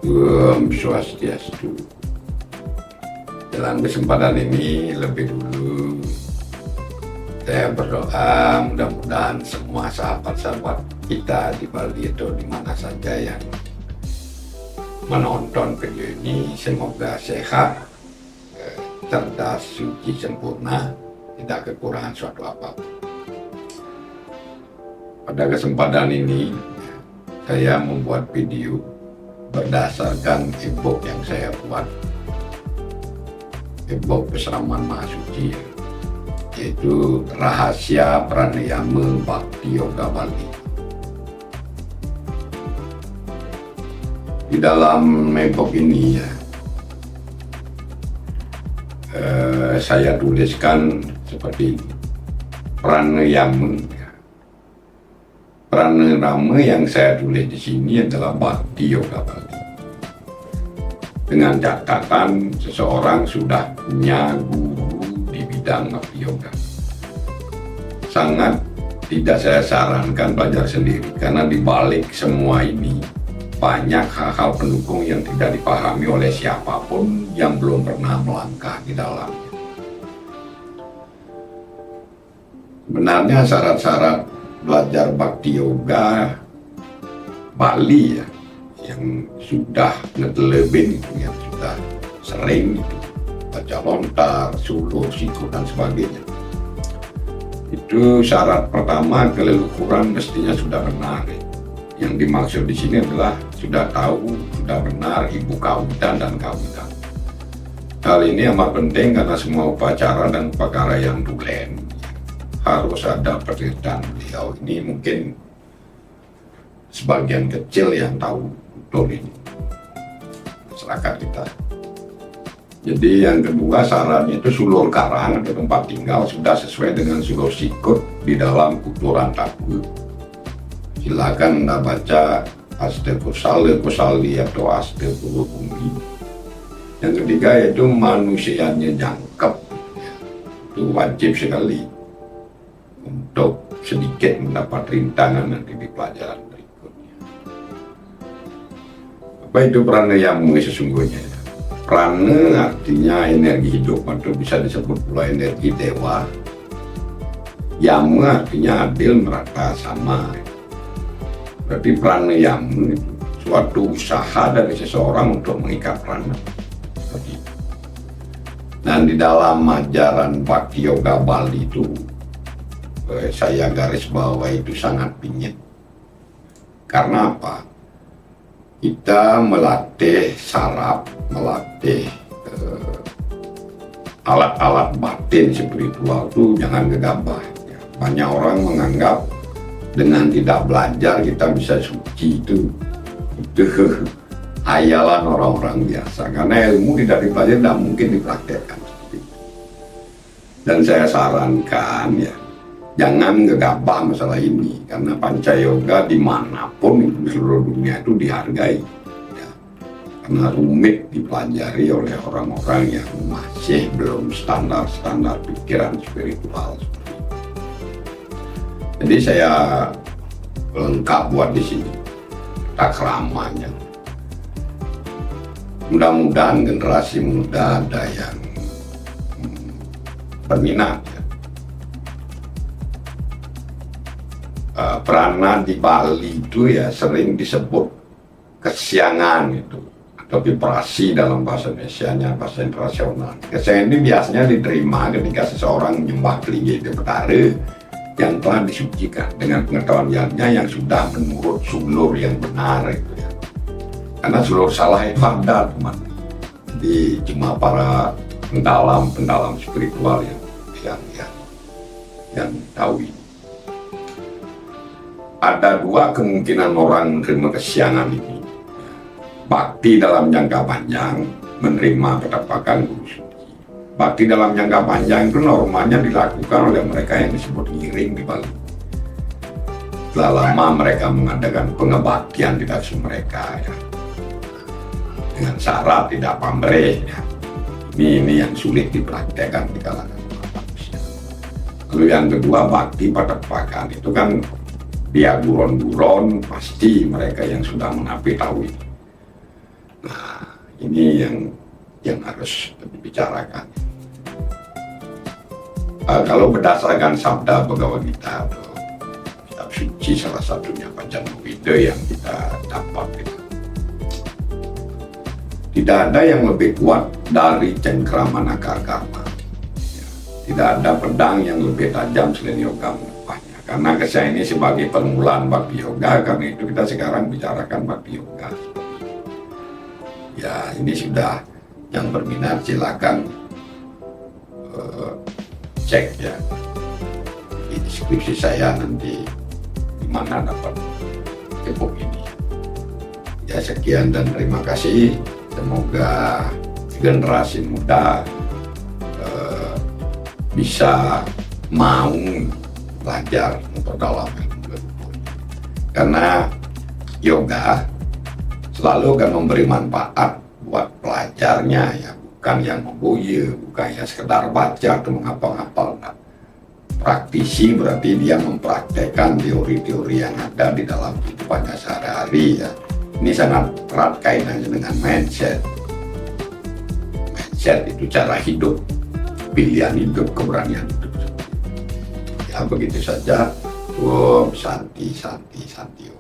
Om Swastiastu. Dalam kesempatan ini lebih dulu saya berdoa mudah-mudahan semua sahabat-sahabat kita di Bali atau di mana saja yang menonton video ini semoga sehat, cerdas, suci, sempurna, tidak kekurangan suatu apapun. Pada kesempatan ini saya membuat video berdasarkan e-book yang saya buat, e-book Peseraman Maha Suci, yaitu Rahasia Pranayama Bhakti Yoga Bali. Di dalam e-book ini saya tuliskan seperti ini. Pranayama yang saya tulis di sini adalah Bhakti Yoga Bali. Dengan catatan seseorang sudah punya guru di bidang Bhakti Yoga. Sangat tidak saya sarankan belajar sendiri, karena di balik semua ini banyak hal-hal pendukung yang tidak dipahami oleh siapapun yang belum pernah melangkah di dalamnya. Sebenarnya syarat-syarat belajar Bhakti Yoga Bali yang sudah ngedelebin itu, yang sudah sering itu, baca lontar, sulur, sikut dan sebagainya. Itu syarat pertama, keleluhuran mestinya sudah benar. Yang dimaksud di sini adalah sudah tahu, sudah benar ibu kawitan dan kawitan. Hal ini amat penting karena semua upacara dan upacara yang dulen harus ada perintah beliau. Ini mungkin sebagian kecil yang tahu betul ini masyarakat kita. Jadi yang kedua syaratnya itu sulur karang atau tempat tinggal sudah sesuai dengan sulur sikut di dalam kuturan tabu. Silakan Anda baca Kusali atau Bumi. Yang ketiga yaitu manusianya jangkep, itu wajib sekali untuk sedikit mendapat rintangan nanti di pelajaran berikutnya. Apa itu pranayama sesungguhnya? Prana artinya energi hidup atau bisa disebut pula energi dewa. Yama artinya adil, merata, sama. Berarti pranayama itu suatu usaha dari seseorang untuk mengikat prana. Dan di dalam ajaran Bhakti Yoga Bali itu saya garis bawah itu sangat pingin. Karena apa? Kita melatih saraf, melatih alat-alat batin spiritual itu jangan gegabah. Banyak orang menganggap dengan tidak belajar kita bisa suci, itu hayalan orang-orang biasa. Karena ilmu tidak dipelajari, tidak mungkin dipraktekkan seperti itu. Dan saya sarankan jangan gegabah masalah ini, karena panca yoga dimanapun di seluruh dunia itu dihargai karena rumit dipelajari oleh orang-orang yang masih belum standar pikiran spiritual seperti itu. Jadi saya lengkap buat di sini takramanya. Mudah-mudahan generasi muda ada yang berminat. Prana di Bali itu sering disebut kesiangan itu, atau vibrasi dalam bahasa Indonesia-nya, bahasa internasional. Kesiangan ini biasanya diterima ketika seseorang menyembah kelinci betara yang telah disucikan dengan pengetahuannya yang sudah menurut sulur yang benar itu Karena sulur salah itu ada, teman. Jadi cuma para pendalam spiritual yang tahu ini. Ada dua kemungkinan orang menerima kesiangan ini. Bakti dalam jangka panjang, menerima kedapakan guru suci. Bakti dalam jangka panjang itu normalnya dilakukan oleh mereka yang disebut ngiring di Bali. Setelah lama mereka mengadakan pengebaktian di dalam mereka dengan syarat tidak pamrih. Ini yang sulit dipraktekkan di kalangan manusia. Lalu yang kedua, bakti padepokan itu kan dia buron-buron, pasti mereka yang sudah menapi tahu ini. Nah, ini yang harus dibicarakan. Kalau berdasarkan sabda Bhagavad Gita atau kitab suci salah satunya Pancamukta yang kita dapat, tidak ada yang lebih kuat dari cengkraman akar karma. Tidak ada pedang yang lebih tajam selain yoga menepahnya. Karena saya ini sebagai permulaan Bhakti Yoga, karena itu kita sekarang bicarakan Bhakti Yoga. Ya, ini sudah, yang berminat silakan cek ya di deskripsi saya nanti di mana dapat e-book ini. Ya, sekian dan terima kasih. Semoga generasi muda bisa mau belajar memperdalam ilmu. Karena yoga selalu akan memberi manfaat buat pelajarnya ya, bukan yang membuye, bukan yang sekedar baca atau menghafal-hafal. Praktisi berarti dia mempraktekkan teori-teori yang ada di dalam kehidupannya sehari-hari ya. Ini sangat erat kaitannya dengan mindset. Mindset itu cara hidup, pilihan hidup, keberanian hidup. Ya begitu saja. Om Santi, Santi, Santi.